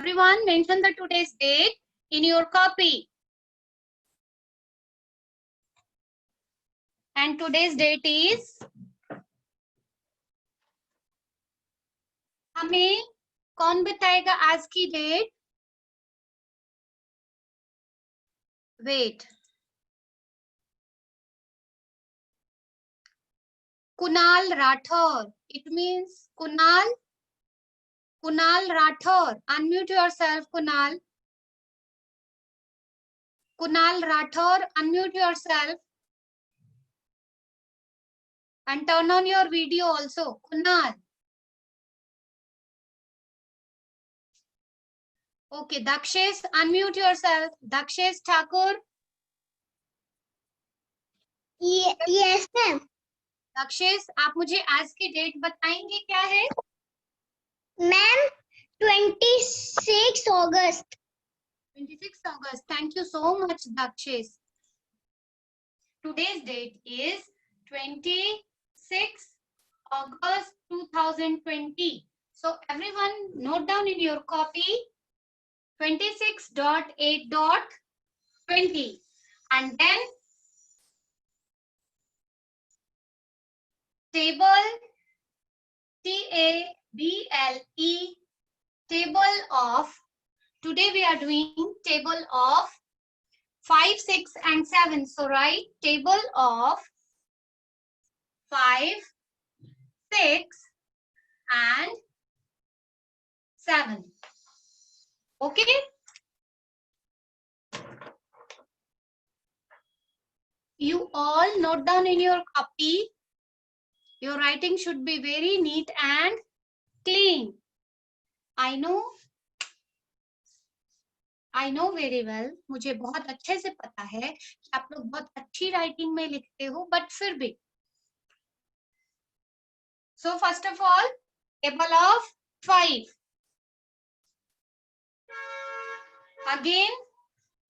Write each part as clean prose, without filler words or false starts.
Everyone, mention the today's date in your copy. And today's date is, हमें कौन बताएगा आज की date? Wait. Kunal Rathor. It means Kunal Rathor. Unmute yourself, Kunal. Kunal Rathor, unmute yourself. And turn on your video also. Kunal. Okay, Dakshesh, unmute yourself. Dakshesh Thakur. Yes, ma'am. Dakshesh, आप मुझे आज की date बताएंगे क्या है? Ma'am 26 August. 26 August. Thank you so much, Dakshesh. Today's date is 26 August 2020. So everyone note down in your copy 26.8.20 and then table TABLE, table of, today we are doing table of 5, 6 and 7. So write table of 5, 6 and 7. Okay. You all note down in your copy. Your writing should be very neat and clean. I know very well. मुझे बहुत अच्छे से पता है कि आप लोग बहुत अच्छी राइटिंग में लिखते हो, बट फिर भी. So first of all, table of 5. Again,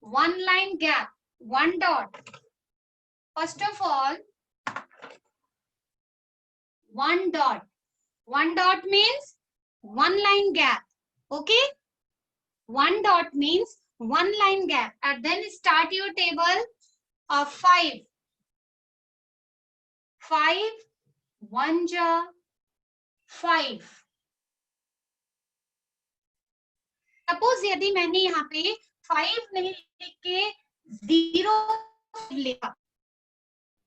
one line gap, one dot. First of all, one dot. One dot means one line gap. Okay? One dot means one line gap. And then start your table of 5. 5, 1 ja 5. Suppose यदि मैंने यहाँ पे 5 नहीं लिख के 0 लिखा,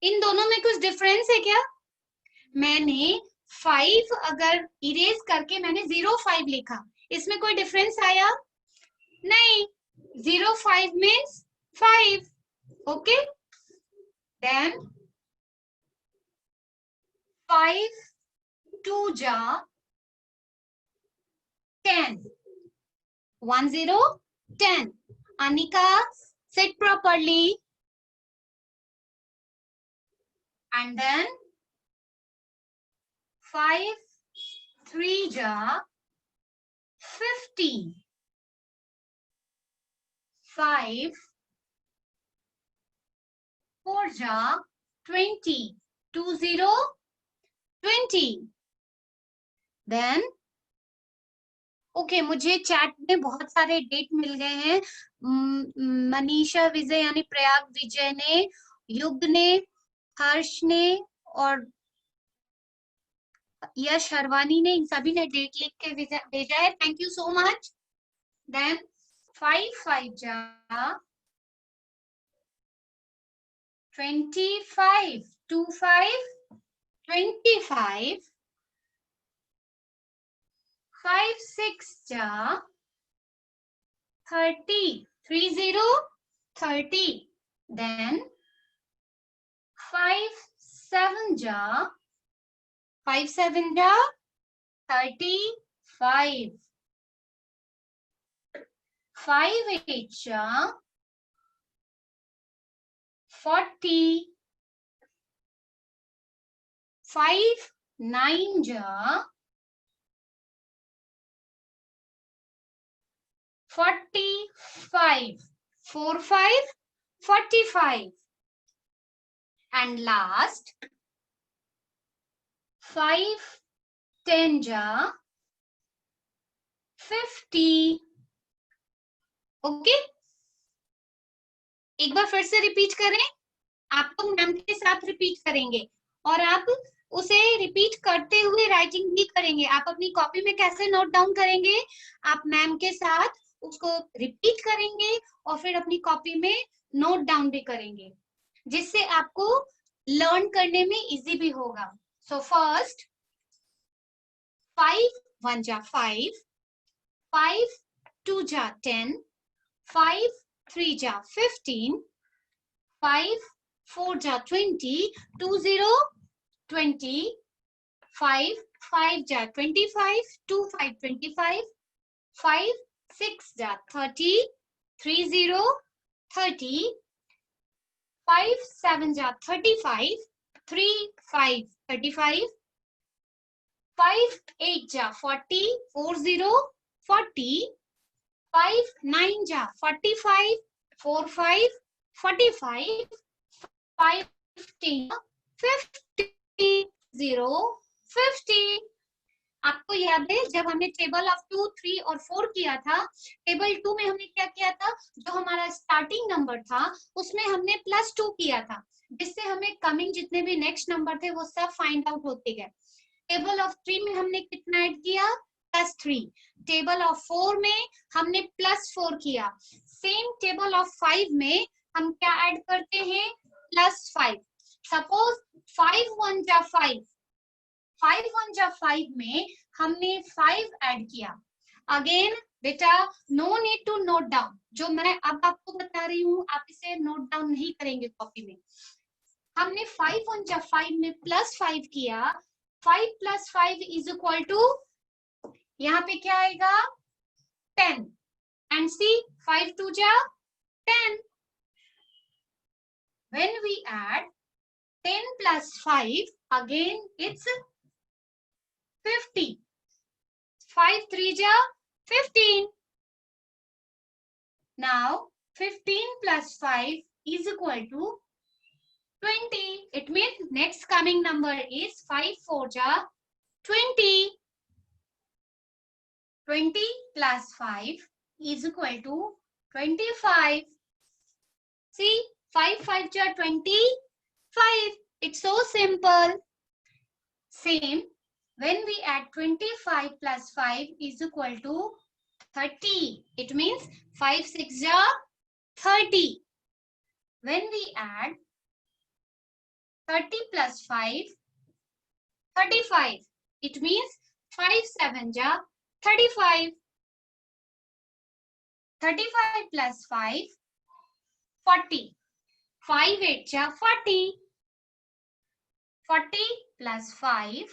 इन दोनों में कुछ डिफरेंस है क्या? मैंने 5 अगर इरेज करके मैंने 0.5 लिखा, इसमें कोई डिफरेंस आया? नहीं. 0.5 means 5. Okay? Then 5, 2 ja 10. 1 0 10. Anika, sit properly. And then 5, 3 ja 15. 5, 4 ja 20. 2 0 20. Then okay मुझे चैट में बहुत सारे डेट मिल गए हैं. मनीषा विजय यानी प्रयाग विजय ने, युग ने, हर्ष ने और यश हरवानी ने, इन सभी ने डेट लिख के भेजा है. Thank you so much. Then 5 5 जा 25. 2 5 25. 5 6 ja 30. 3 0 30. Then 5 7 ja 5 7 ja 35. 5 8 ja 40. 5 9 ja 45. 4 5 45. And last 5 10 ja 50. Okay, एक बार फिर से रिपीट करें, आप लोग मैम के साथ रिपीट करेंगे और आप उसे रिपीट करते हुए राइटिंग भी करेंगे। आप अपनी कॉपी में कैसे नोट डाउन करेंगे, आप मैम के साथ उसको रिपीट करेंगे और फिर अपनी कॉपी में नोट डाउन भी करेंगे, जिससे आपको लर्न करने में इजी भी होगा। सो फर्स्ट 5 1 जा 5, 5 2 जा 10, 5 3 जा 15, 5 4 जा 20, 2 0 20, 5 5 जा 25, 2 5 25, 5 6 जा 30, 3 0 30, 5 7 जा 35, 3 5 35, 5 8 जा 40, 4 0 40, 5 9 जा 45, 4 5 45, 5 10 50 0 50। आपको याद है जब हमने टेबल ऑफ 2 3 और 4 किया था, टेबल 2 में हमने क्या किया था, जो हमारा स्टार्टिंग नंबर था उसमें हमने +2 किया था, जिससे हमें कमिंग जितने भी नेक्स्ट नंबर थे वो सब फाइंड आउट होते गए। टेबल ऑफ 3 में हमने कितना ऐड किया, +3। टेबल ऑफ 4 में हमने +4 किया। सेम टेबल ऑफ 5 में हम क्या ऐड करते हैं, +5। सपोज 5 1 जा 5, 5 1 जा 5 में हमने 5 ऐड किया। अगेन बेटा no need to note down, जो मैं अब आपको बता रही हूँ आप इसे नोट डाउन नहीं करेंगे कॉपी में। हमने 5 1 जा 5 में +5 किया, 5 + 5 इज इक्वल टू, यहाँ पे क्या आएगा 10, एंड सी 5 2 जा 10। When we add 10 + 5, again it's 50. 5 3 ja 15. Now 15 + 5 is equal to 20. It means next coming number is 5 4 ja 20. 20 + 5 is equal to 25. See, 5 5 ja 25. It's so simple. Same, when we add 25 + 5 is equal to 30. It means 5 6 ja 30. When we add 30 + 5, 35. It means 5 7 ja 35. 35 + 5, 40. 5 8 ja 40. 40 + 5,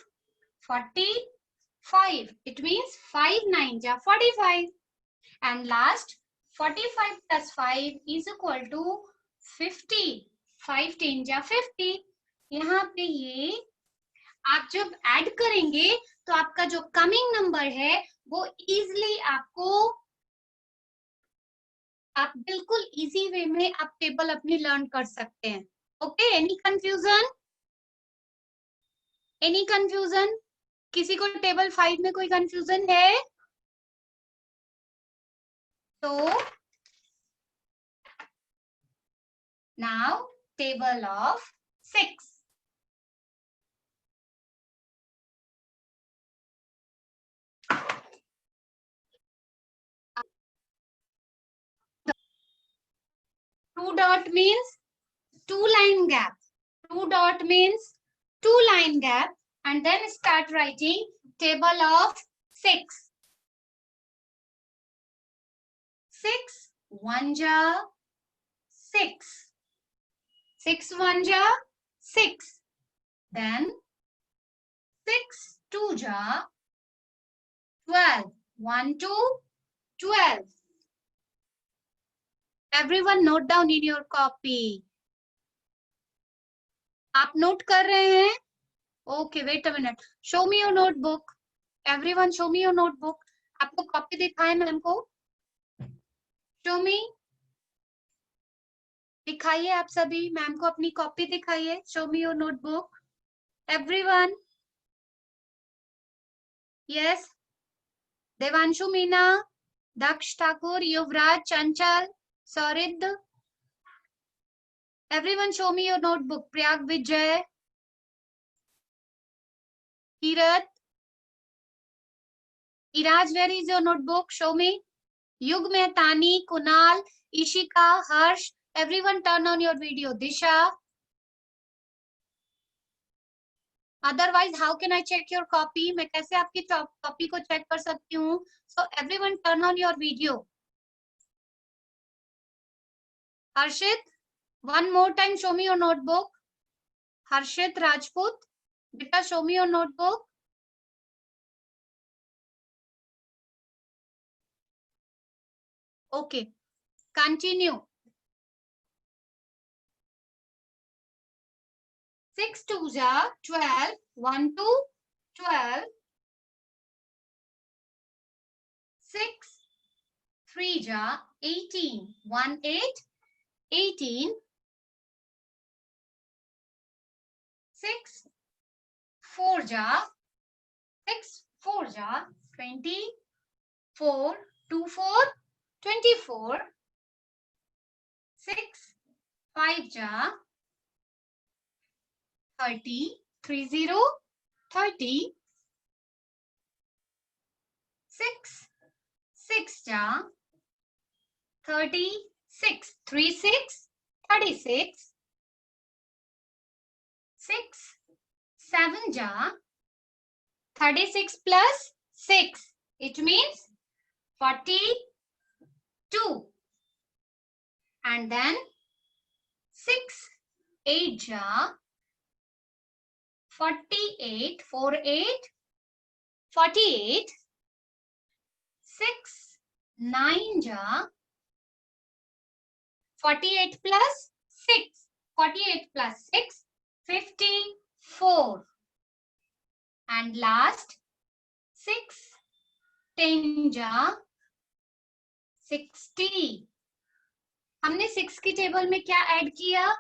45. It means 5 9 ja 45. And last 45 + 5 is equal to 50. 5 10 ja 50. यहाँ पे ये आप जब add करेंगे तो आपका जो coming number है वो इजीली आपको, आप बिल्कुल इजी वे में आप टेबल अपनी लर्न कर सकते हैं। Okay, any confusion? Any confusion? किसी को टेबल 5 में कोई कंफ्यूजन है? तो now table of 6. Two dot means 2 line gap. 2 dot means 2 line gap, and then start writing table of 6. 6 1 ja 6. 6 1 ja 6. Then 6 2 ja 12. 1 2 12. Everyone note down in your copy. आप note कर रहे हैं? Okay, wait a minute. Show me your notebook. Everyone, show me your notebook. आपको copy दिखाएं ma'am को? Show me. दिखाइए आप सभी मैम को अपनी कॉपी दिखाइए. Show me your notebook. Everyone. Yes. Devanshu, Meena. Daksh Thakur, Yuvraj, Chanchal, Saurid. Everyone show me your notebook. Priyag Vijay, Kirat, Iraj, where is your notebook? Show me. Yug Mehtani, Kunal, Ishika, Harsh. Everyone turn on your video. Disha. Otherwise, how can I check your copy? मैं कैसे आपकी copy को check कर सकती हूँ? So everyone turn on your video. Harshit, one more time show me your notebook. Harshit Rajput, beta show me your notebook. Okay, continue. 6 2s are 12, 1 2, 12, 6 3s are 18, 1 8, 18, 6 4s are 6 4s are 20, 4 2 4, 24, 6 5s are 30, 30, 30, 6 6 ja 36, 36, 36, 6 7 ja 36 plus 6, it means 42, and then 6 8 ja 48, 48, 48, 6 9 ja 48 plus 6, 48 plus 6, 54, and last 6 10 ja 60. हमने 6 की table में क्या add किया?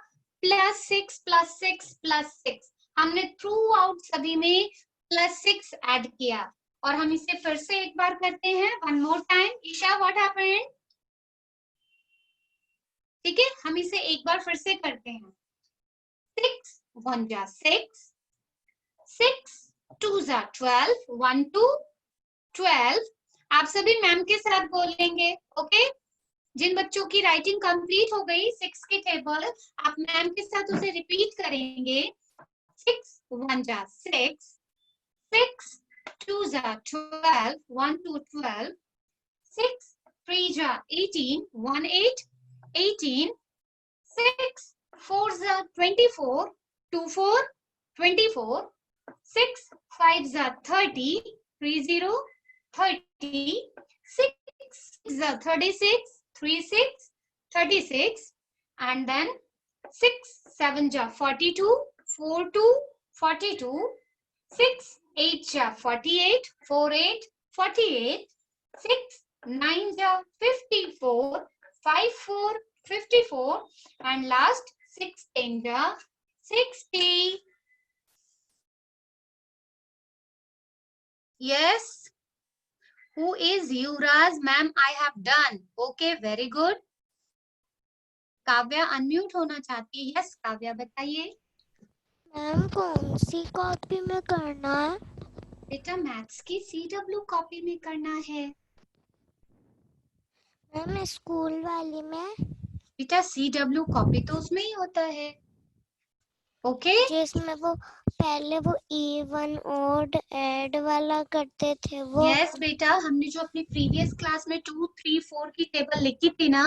Plus 6 plus 6 plus 6. हमने through out सभी में plus 6 add किया, और हम इसे फिर से एक बार करते हैं. One more time. Isha, what happened? ठीक है, हम इसे एक बार फिर से करते हैं. 6 1 जा 6, 6 2 जा 12, 1 2 12. आप सभी मैम के साथ बोलेंगे. ओके, जिन बच्चों की राइटिंग कंप्लीट हो गई 6 की टेबल, आप मैम के साथ उसे रिपीट करेंगे. 6 1 जा 6, 6 2 जा 12, 1 2 12, 6 3 जा 18, 1 8, 18, 6 4 जा 24, 2 4, 24, 6 5 जा 30, 30, 30, 6 जा 36, 36, 36, and then 6 7 ja 42, 42, 42, 6 8 ja 48, 48, 48, 6 9 ja 54, 54, 54, and last 6 10 ja 60. Yes. Who is Yuvraj? Ma'am, I have done. Okay, very good. Kavya unmute होना चाहती है. यस काव्या, बताइए. मैम कौन सी कॉपी में करना है? बेटा मैथ्स की CW कॉपी में करना है. मैम स्कूल वाली में? बेटा CW कॉपी तो उसमें ही होता है. ओके, जिसमें वो पहले वो इवन ऑड ऐड वाला करते थे वो. यस बेटा, हमने जो अपनी प्रीवियस क्लास में 2 3 4 की टेबल लिखी थी ना,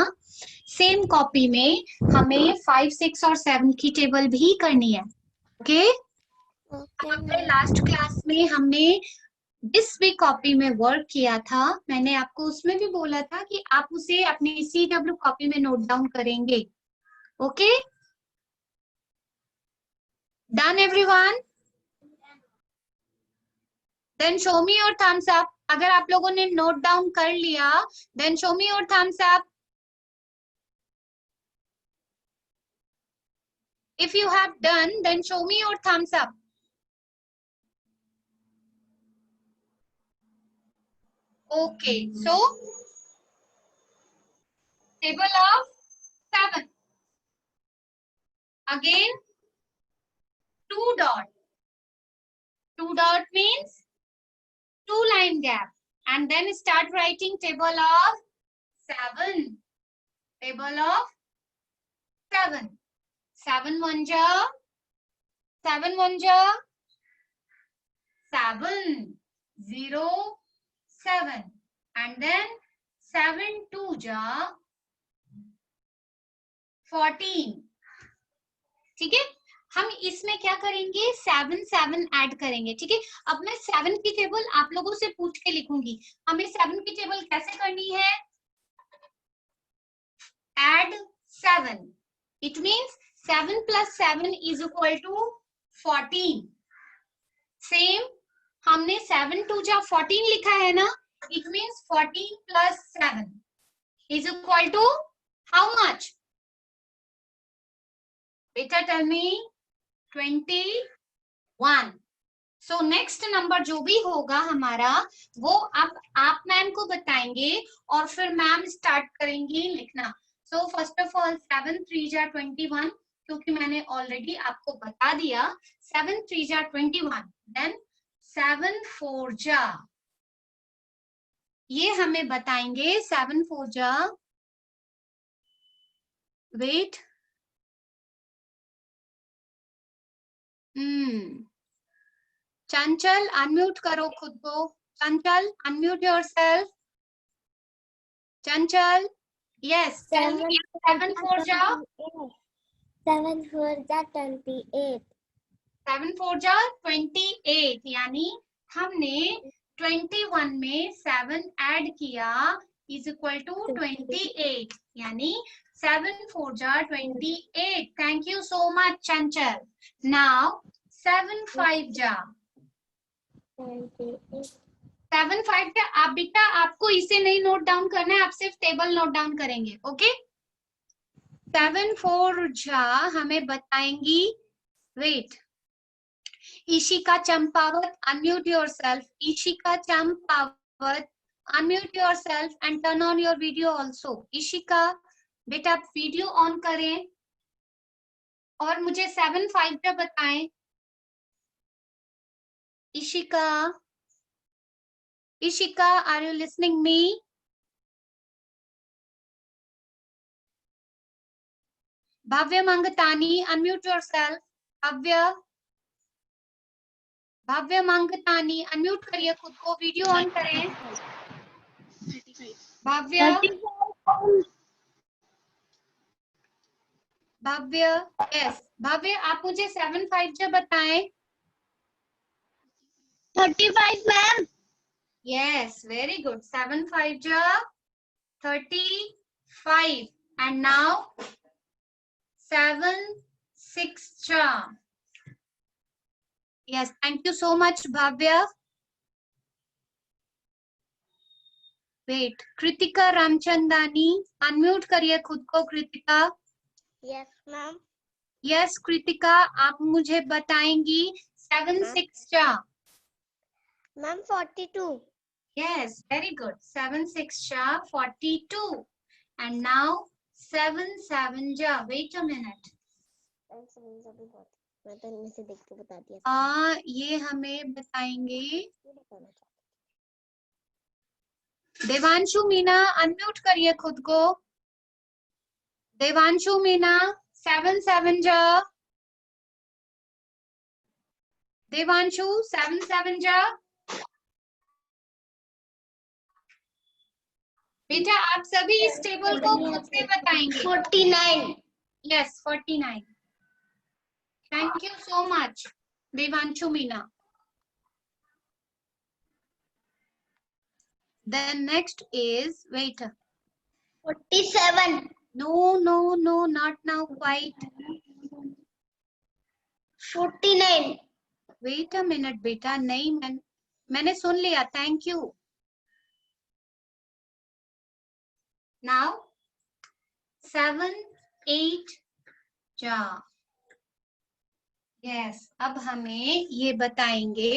सेम कॉपी में हमें 5 6 और 7 की टेबल भी करनी है. ओके, अपने लास्ट क्लास में हमने जिस भी कॉपी में वर्क किया था, मैंने आपको उसमें भी बोला था कि आप उसे अपनी CW कॉपी में नोट डाउन करेंगे. Okay, done everyone? Then show me your thumbs up. अगर आप लोगों ने नोट डाउन कर लिया, then show me your thumbs up. If you have done, then show me your thumbs up. Okay, so table of 7. Again 2 dot. 2 dot means 2 line gap, and then start writing table of 7. Table of 7. 7 1 ja 7 1 ja 7 0 7, and then 7 2 ja 14. ठीक है, हम इसमें क्या करेंगे 7 7 add करेंगे। ठीक है, अब मैं 7 की टेबल आप लोगों से पूछ के लिखूंगी। हमें 7 की टेबल कैसे करनी है? Add 7. It means 7 plus 7 is equal to 14. Same, हमने 7 2 जा 14 लिखा है ना, it means 14 plus 7 is equal to how much? Beta tell me 21. So next number जो भी होगा हमारा वो आप मैम को बताएंगे और फिर मैम स्टार्ट करेंगी लिखना। So first of all 7 3 जा 21, क्योंकि मैंने ऑलरेडी आपको बता दिया 7 3 जा 21, then 7 4 जा, ये हमें बताएंगे 7 4 जा, वेट, चंचल अनम्यूट करो खुद को। चंचल अनम्यूट योरसेल्फ। चंचल, यस, 7 4 जा 7 4 जा 28। 7 4 जा 28, यानी हमने 21 में 7 ऐड किया इज इक्वल टू 28, यानी 7 4 जा 28। Thank you so much Chanchal. Now 7 5 जा 7 5 जा, आप बेटा आपको इसे नहीं नोट डाउन करना है, आप सिर्फ टेबल नोट डाउन करेंगे। ओके, 7 4 जा हमें बताएंगी, wait, Ishika Champawat, unmute yourself. Ishika Champawat, unmute yourself and turn on your video also. Ishika, बेटा आप वीडियो ऑन करें और मुझे 7 5 का बताएं। Ishika, Ishika, are you listening me? Bhavya Mangatani, unmute yourself. Bhavya Mangtani unmute करिए खुद को, वीडियो ऑन करें। भव्य, भव्य, यस भव्य, आप मुझे 7 5 जा बताएं। 35 मैम। यस, वेरी गुड, 7 5 जा 35, एंड नाउ 7 6 जा। Yes, thank you so much, Bhavya. Wait, Kritika Ramchandani, unmute करिए खुद को Kritika. Yes, ma'am. Yes, Kritika, आप मुझे बताएंगी 7 6 जा। मैम 42। Yes, very good. 7 6 जा 42, and now 7 7 जा. Wait a minute. मैं तो इनमें से देख के बता दिया। ये हमें बताएंगे देवांशु मीना, अनम्यूट करिए खुद को। देवांशु मीना, 7 7 जा। देवांशु 7 7 जा। बेटा आप सभी इस टेबल को खुद से बताएंगे। 49। Yes, 49। Thank you so much Devanshu Meena. Then next is, wait, 47। no, not now quite. 49। Wait a minute बेटा, नहीं मैंने सुन लिया, थैंक यू। Now 7 8 जा। यस, अब हमें ये बताएंगे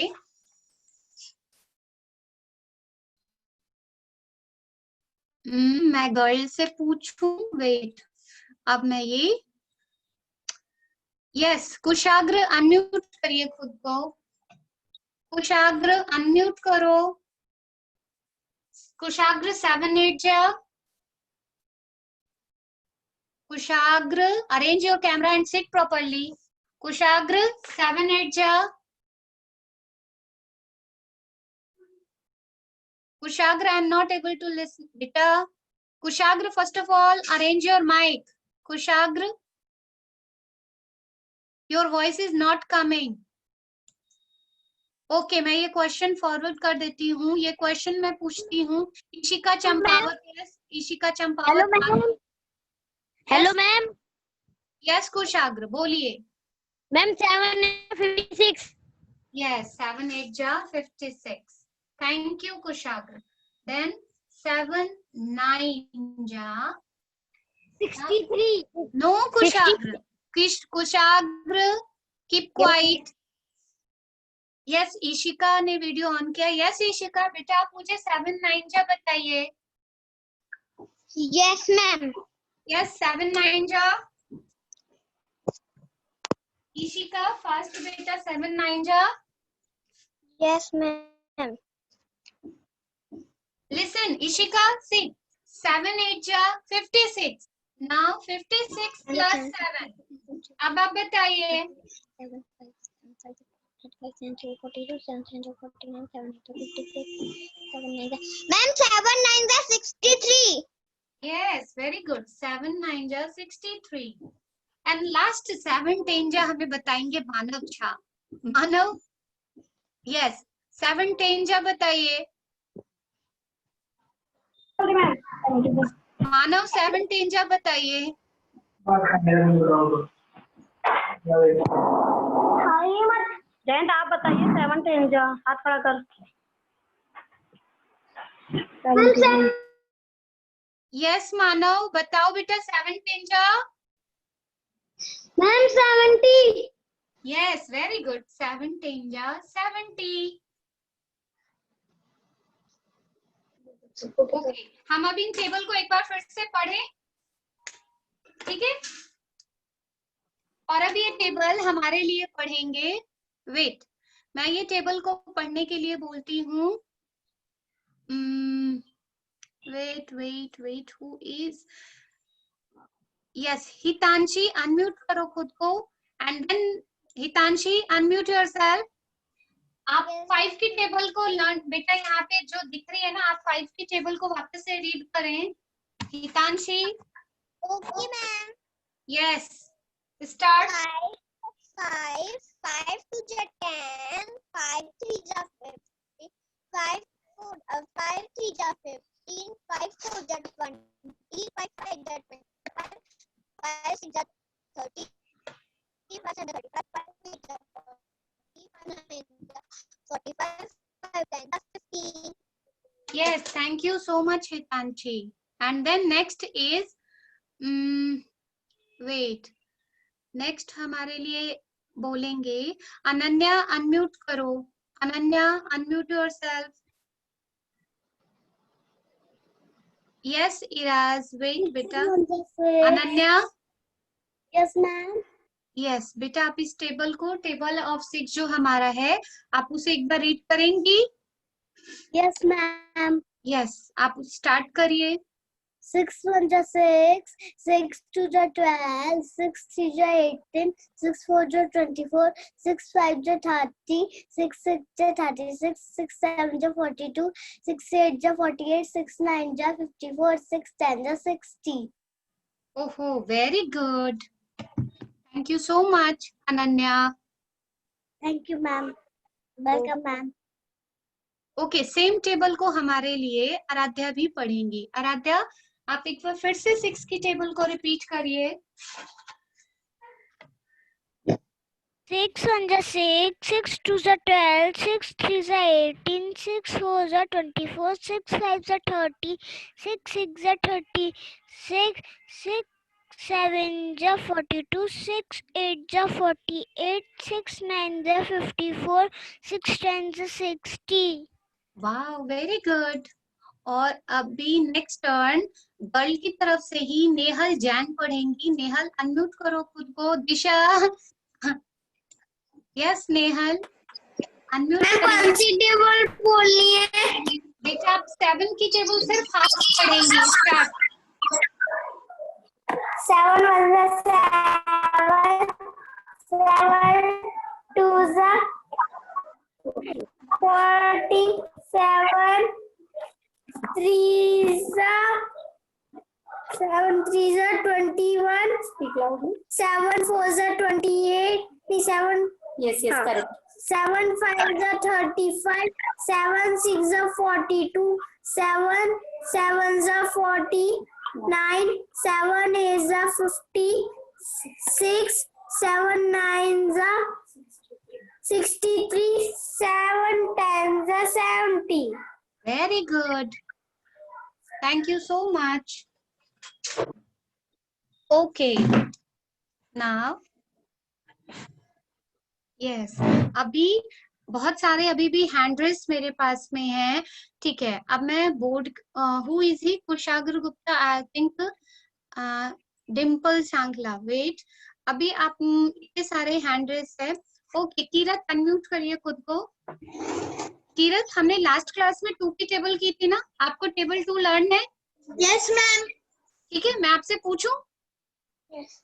मैं गर्ल से पूछूं, वेट, अब मैं ये, यस, कुशाग्र अनम्यूट करिए खुद को, कुशाग्र अनम्यूट करो, कुशाग्र 7 8 जा, Kushagra arrange your camera and sit properly, Kushagra 7 8 जा, Kushagra, I'm not able to listen. Beta, Kushagra, first of all, arrange your mic. Kushagra, your voice is not coming. Okay, मैं ये क्वेश्चन फॉरवर्ड कर देती हूँ. ये क्वेश्चन मैं पूछती हूँ. Ishika Champawat, yes, Ishika Champawat. Hello ma'am. Yes, कुशाग्र, बोलिए. मैम 756. Yes, 7 8 जा 56. Thank you, Kushagra. Then 7 9 ja 63. No, Kushagra. Kushagra, keep quiet. Yes, Ishika ने वीडियो ऑन किया. Yes, ईशिका बेटा आप मुझे 7 9 जा बताइए. Yes ma'am. Yes, 7 9 जा. ईशिका फास्ट बेटा 7 9 जा. Yes ma'am. Listen, Ishika see 7 8 जा 56. Now 56 plus 7. अब आप बताइए. मैम 7 9 63. Yes, very good. 7 9 जा 63. And last 7 10 जा हमें बताएंगे मानव झा. मानव, yes, 7 10 जा बताइए. मानव 7 10 जा बताइए. जयंत आप बताइए 7 10 जा, हाथ खड़ा कर. Yes, मानव बताओ बेटा 7 10 जा. मैम 70. Yes, very good. 7 10 जा 70. Okay, हम अब इन टेबल को एक बार फिर से पढ़ें, ठीक है? और अब ये टेबल हमारे लिए पढ़ेंगे. वेट, मैं ये टेबल को पढ़ने के लिए बोलती हूँ. Wait, who is, yes, Hitanshi unmute करो खुद को. And then Hitanshi unmute yourself. आप 5 की टेबल को लर्न, बेटा यहाँ पे जो दिख रही है ना, आप 5 की टेबल को वापस से रीड करें. Hitanshi. Okay ma'am. Yes, start. 5 2 जा 10, 5 3 जा 50, 5 3 जा 15, 5 4 जा 20, 5 5 जा 25, 5 6 जा 30, 5 7 जा 35, 5 8 जा 45, 5 10 जा 15. Yes, thank you so much, Hitanshi. And then next is, wait, next हमारे लिए बोलेंगे अनन्या. अनम्यूट करो. Ananya, unmute yourself. Yes, Iraz, wait बेटा. अनन्या. Yes ma'am. यस बेटा, आप इस टेबल को, टेबल ऑफ 6 जो हमारा है, आप उसे एक बार रीड करेंगी. Yes ma'am. यस, आप स्टार्ट करिए. 6 1 जा 6, 6 2 जा 12, 6 3 जा 18, 6 4 जा 24, 6 5 जा 30, 6 6 जा 36, 6 7 जा 42, 6 8 जा 48, 6 9 जा 54, 6 10 जा 60. ओहो, very good. Thank you so much Ananya. Thank you ma'am. Welcome ma'am. Okay, same table को हमारे लिए आराध्या भी पढ़ेंगी. आराध्या, आप एक बार फिर से 6 की टेबल को रिपीट करिए. 6 1 जा 6, 6 2 जा 12, 6 3 जा 18, 6 4 जा 24, 6 5 जा 30, 6 6 जा 30, 6 7 जा 42, 6 8 जा 48, 6 9 जा 54, 6 10 जा 60. Wow, very good. और अभी नेक्स्ट टर्न गर्ल की तरफ से ही नेहल जैन पढ़ेंगी। नेहल अनम्यूट करो खुद को। दिशा यस नेहल अनम्यूट करिए। टेबल बोलनी है? बेटा आप 7 की टेबल सिर्फ half पढ़ेंगी। Start. 7 1 7, 7 2 47, 3 7 3 21, 7 4 28, 7 Yes, correct. 7 5 35, 7 6 42, 7 7 49, 7 8 50, 6 7 9 63, 7 10 70. Very good. Thank you so much. Okay. Now, yes. अभी बहुत सारे अभी भी हैंड रेस मेरे पास में है। ठीक है, अब मैं board who is he? Kushagra Gupta, I think Dimple Sangla. Wait, अभी आप ये सारे हैंड रेस है। ओके, कीरत अनम्यूट करिए खुद को। कीरत, हमने लास्ट क्लास में 2 की टेबल की थी ना? आपको टेबल 2 लर्न है? Yes ma'am. ठीक है, मैं आपसे पूछूं? यस।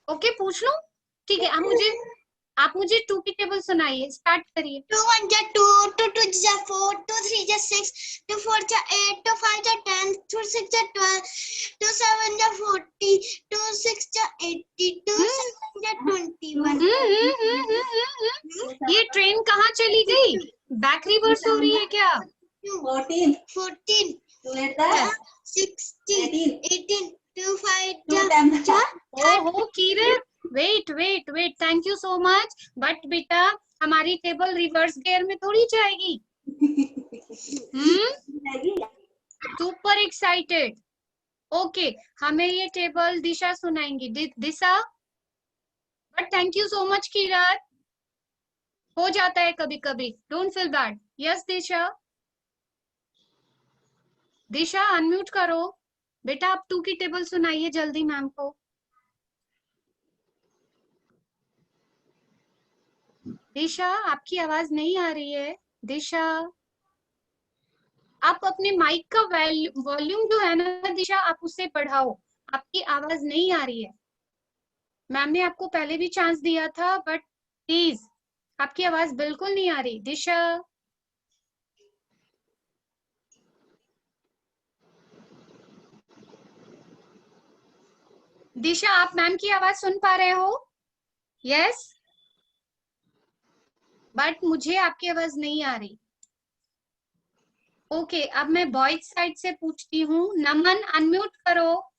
ओके, पूछ लूं? ठीक है, आप मुझे 2 की टेबल सुनाइए। स्टार्ट करिए। 2 1 2, 2 2 4, 2 3 6, 2 4 8, 2 5 10, 2 6 12, 2 7 40, 2 6 80, 2 7 21. ये ट्रेन कहाँ चली गई? बैक रिवर्स हो रही है क्या? 14, 14, 16, 18, 2 5 ओहो Kirat, wait, thank you so much. But बेटा, हमारी टेबल रिवर्स गियर में थोड़ी जाएगी। Super excited. ओके, हमें ये टेबल दिशा सुनाएंगी। Disha, but thank you so much Kirat. हो जाता है कभी कभी, don't feel bad. Yes Disha. Disha unmute करो। बेटा आप 2 की टेबल सुनाइए जल्दी मैम को। दिशा, आपकी आवाज नहीं आ रही है। दिशा, आप अपने माइक का वॉल्यूम जो है ना दिशा, आप उसे बढ़ाओ। आपकी आवाज नहीं आ रही है। मैम ने आपको पहले भी चांस दिया था, बट प्लीज, आपकी आवाज बिल्कुल नहीं आ रही। दिशा, दिशा आप मैम की आवाज सुन पा रहे हो? यस, बट मुझे आपकी आवाज नहीं आ रही। ओके, अब मैं बॉयज साइड से पूछती हूँ। नमन अनम्यूट करो।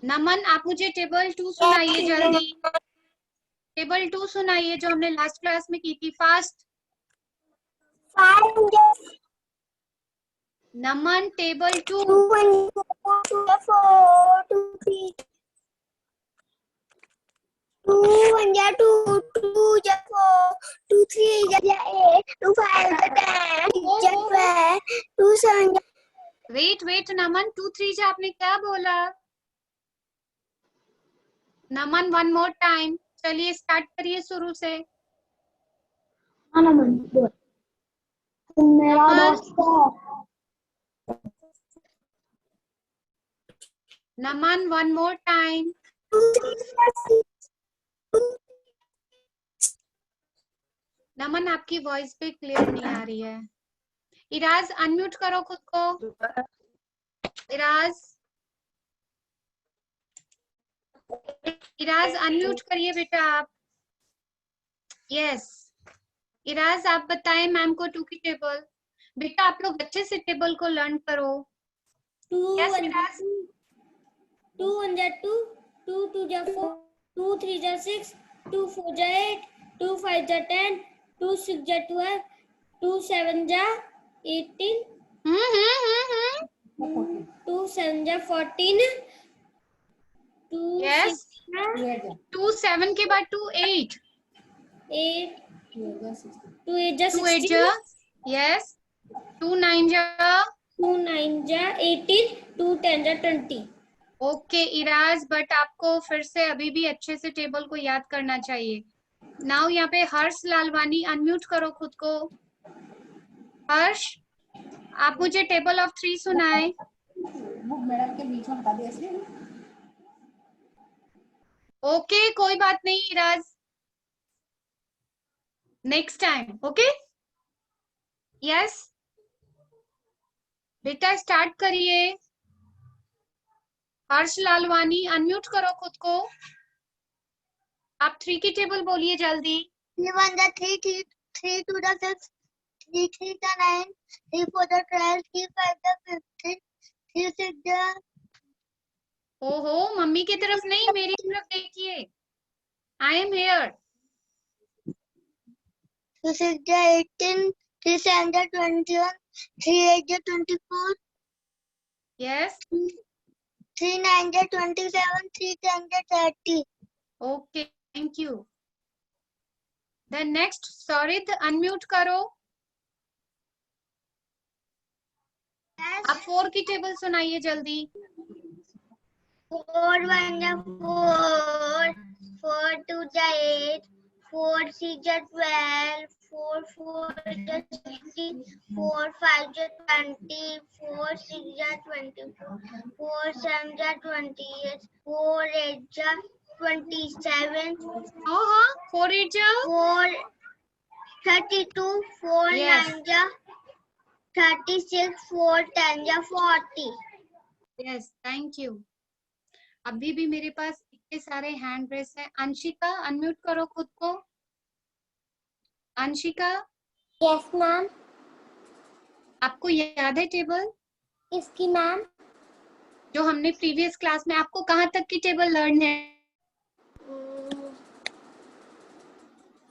नमन, आप मुझे टेबल 2 सुनाइए जल्दी। टेबल 2 सुनाइए जो हमने लास्ट क्लास में की थी। फास्ट। नमन, टेबल 2। 2 1 2 4 2 3, 2 1 2 2 4, 2 3 8, 2 5 10, 12, 2 7. वेट नमन, 2 3 आपने क्या बोला? नमन, 1 मोर टाइम। चलिए स्टार्ट करिए शुरू से। मेरा दोस्त नमन, 1 मोर टाइम। नमन, आपकी वॉइस भी क्लियर नहीं आ रही है। इराज अनम्यूट करो खुद को। इराज अनम्यूट करिए बेटा आप। यस, इराज आप बताएं मैम को 2 की टेबल। बेटा आप लोग अच्छे से टेबल को लर्न करो। 2 यस 1 इराज। 2 1 2, 2 2 4, 2 3 6, 2 4 8, 2 5 10, 2 6 12, 2 7 18, 2 7 14, 2 यस, 6 2 7 के बाद 2 8, 8, 2 8 2 8 16, Yes. 2 9 जा 2 9 जा 18, 2 10 जा 20. ओके इराज, बट आपको फिर से अभी भी अच्छे से टेबल को याद करना चाहिए. नाउ यहाँ पे हर्ष लालवानी, अनम्यूट करो खुद को. हर्ष, आप मुझे टेबल ऑफ 3 सुनाएं. बुक मैडम के बीच में बता दिया इसलिए. ओके कोई बात नहीं Ira's, next time. Okay yes बेटा स्टार्ट करिए. हर्ष लालवानी, अनम्यूट करो खुद को. आप 3 की टेबल बोलिए जल्दी. 3 1 जा 3, 3 2 जा 6, 3 3 जा 9, 3 4 जा 12, 3 5 जा 15, 3 6 जा. ओहो, मम्मी की तरफ नहीं, मेरी तरफ देखिए. I am here. 2 6 जा 18, 3 7 जा 21, 3 8 जा 24, यस 3 9 जा 27, 3 10 जा 30. Okay thank you. Then next Saurid, unmute करो. आप 4 की टेबल सुनाइए जल्दी. 4 1 जा 4, 4 2 जा 8, 4 3 जा 12, 4 4 जा 16, 4 5 जा 20, 4 6 जा 24, 4 7 जा 28, 4 8 जा 27, हाँ 4 8 जा 4 32, 4 Yes. 9 जा 36, 4 10 जा 40. Yes thank you. अभी भी मेरे पास इतने सारे हैंड रेस है. अंशिका, अनम्यूट करो खुद को. Anshika, yes ma'am. आपको याद है टेबल इसकी मैम जो हमने प्रीवियस क्लास में, आपको कहाँ तक की टेबल लर्न है?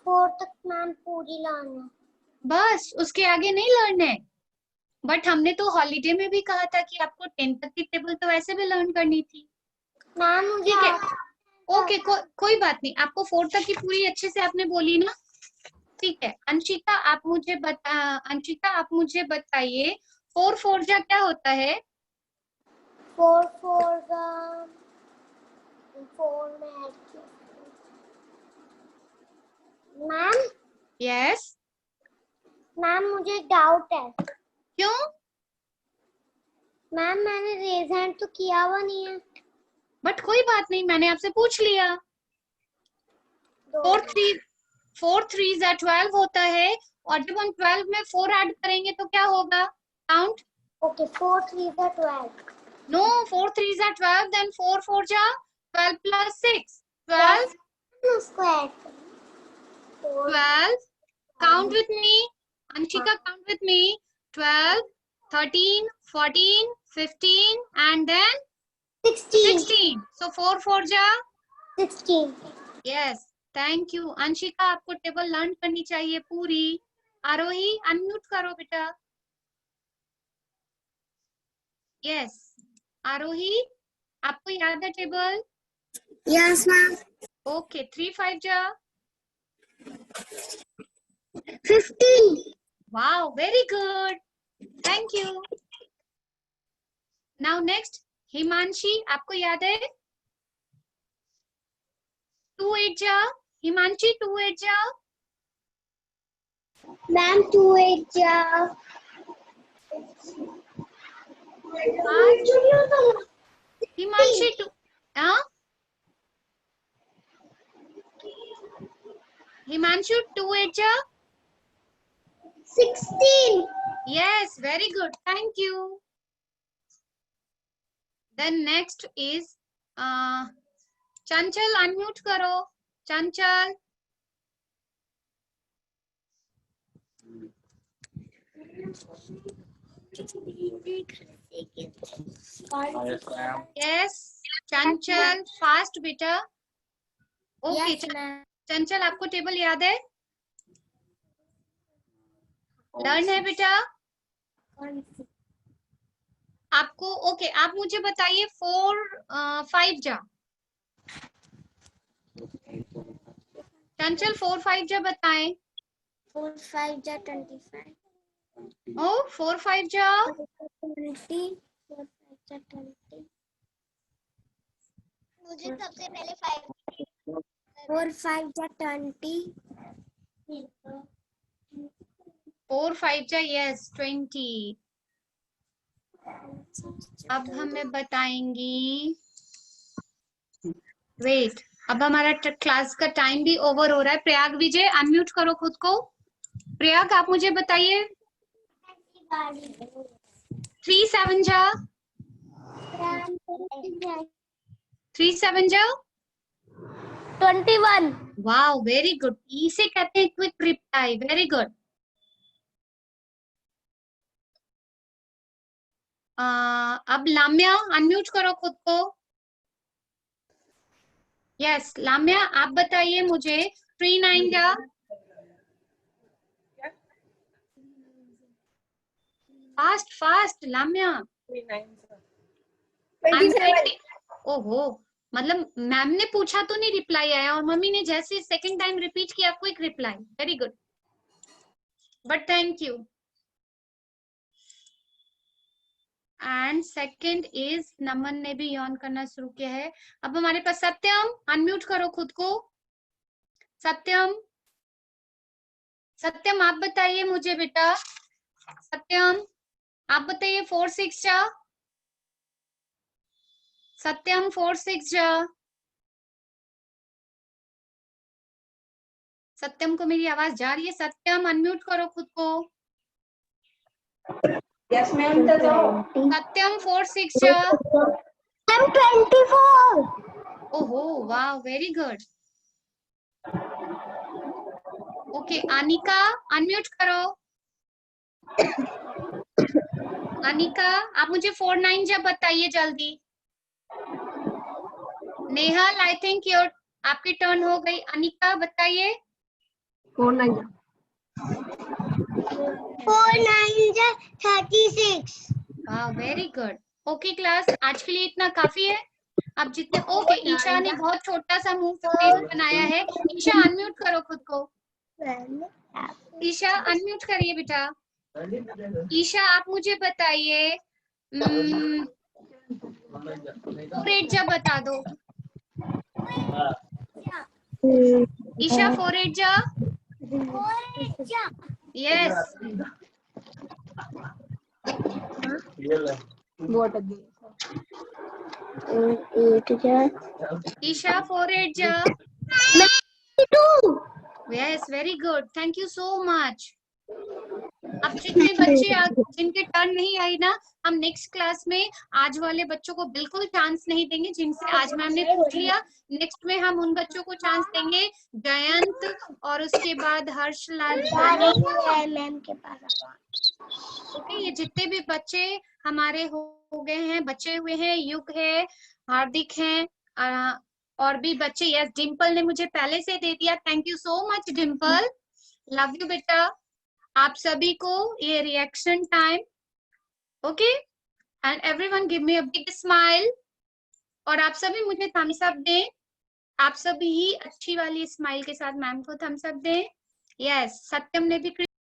4 तक मैम पूरी लाना. बस उसके आगे नहीं लर्न है. बट हमने तो हॉलीडे में भी कहा था कि आपको 10 तक की टेबल तो वैसे भी लर्न करनी थी. मैम मुझे ठीक है ओके कोई बात नहीं. आपको 4 तक की पूरी अच्छे से आपने बोली ना. ठीक है अंशिका, अंशिका आप मुझे बताइए 4 4 जा क्या होता है? 4 4 का 4 में ऐड किया. मैम यस मैम मुझे डाउट है. क्यों? मैम मैंने रेज हैंड तो किया हुआ नहीं है. बट कोई बात नहीं, मैंने आपसे पूछ लिया. 4 3 जा 12 होता है, और जब हम 12 में 4 ऐड करेंगे तो क्या होगा? काउंट. ओके 4 3 का 12. नो 4 3 जा 12, देन 4 4 जा 12 plus 6 12. उसको ऐड कर. 12. Count with me. Anshika, count with me. 12, 13, 14, 15, and then 16. So 4 4 ja 16. Yes. Thank you. Anshika, आपको टेबल लर्न करनी चाहिए पूरी. आरोही, अनम्यूट करो बेटा. Yes. आरोही, आपको याद है table? Yes ma'am. Okay. 3 5 ja 15. Wow, very good. Thank you. Now next, Himanshi, आपको याद है? 2 8 जा हिमांशी 2 8 जा मैम 2 8 जा. हिमांशी 2 हाँ हिमांशु 2 8 जा 16. Yes, very good. Thank you. Then next is Chanchal, unmute करो. चंचल, yes. चंचल फास्ट बेटा. ओके चंचल, आपको टेबल याद है? लर्न है बेटा आपको? ओके आप मुझे बताइए 4 5 जा. चंचल 4 5 जा बताएं. 4 5 जा 25. ओ 4 5 जा 20 4 5 20 मुझे सबसे पहले 5 4 5 जा 20 4 5 जा यस 20। अब हमें बताएंगी, वेट, अब हमारा क्लास का टाइम भी ओवर हो रहा है। प्रयाग विजय अनम्यूट करो खुद को। प्रयाग आप मुझे बताइए 3 7 जा 3 7 जा 21 वाओ वेरी गुड। इसे कहते हैं क्विक रिप्लाई, वेरी गुड। अब लाम्या अनम्यूट करो खुद को। यस लाम्या आप बताइए मुझे 3 9 जा फास्ट फास्ट लाम्या। 27 ओहो, मतलब मैम ने पूछा तो नहीं रिप्लाई आया, और मम्मी ने जैसे सेकंड टाइम रिपीट किया quick reply, very good, but thank you. And second is Naman ने भी यौन करना शुरू किया है। अब हमारे पास सत्यम अनम्यूट करो खुद को। सत्यम, सत्यम आप बताइए मुझे बेटा। सत्यम आप बताइए 4 6 जा सत्यम 4 6 जा। सत्यम को मेरी आवाज जा रही है? सत्यम अनम्यूट करो खुद को। यस मैम तो सत्यम 4 6 जा। I'm 24 ओहो वाह very good. Okay Anika unmute करो। अनिका आप मुझे 4 9 जब बताइए जल्दी। नेहल आई थिंक योर आपकी टर्न हो गई। अनिका बताइए। 4 9 4 9 जा 36 वाह वेरी गुड। ओके क्लास आज के लिए इतना काफी है। अब जितने ओके ईशा ने बहुत छोटा सा मुंह फेस बनाया है। ईशा अनम्यूट करो खुद को। ईशा अनम्यूट करिए बेटा। ईशा आप मुझे बताइए 4 8 जा बता दो। ईशा 4 8 जा यस। व्हाट 8 जा ईशा 4 8 जा 92 yes very good thank you so much. अब जितने बच्चे जिनके टर्न नहीं आई ना, हम नेक्स्ट क्लास में आज वाले बच्चों को बिल्कुल चांस नहीं देंगे जिनसे आज मैम ने पूछ लिया। नेक्स्ट में हम उन बच्चों को चांस देंगे, जयंत और उसके बाद हर्षलाल मैम के पास ओके। ये जितने भी बच्चे हमारे हो गए हैं, बचे हुए हैं, युग है, हार्दिक हैं, और भी बच्चे। यस डिम्पल ने मुझे पहले से दे दिया, thank you so much Dimple, love you बेटा। आप सभी को ये reaction time, okay, and everyone give me a big smile, और आप सभी मुझे थम्स अप दें। आप सभी ही अच्छी वाली स्माइल के साथ मैम को थम्स अप दें। यस सत्यम ने भी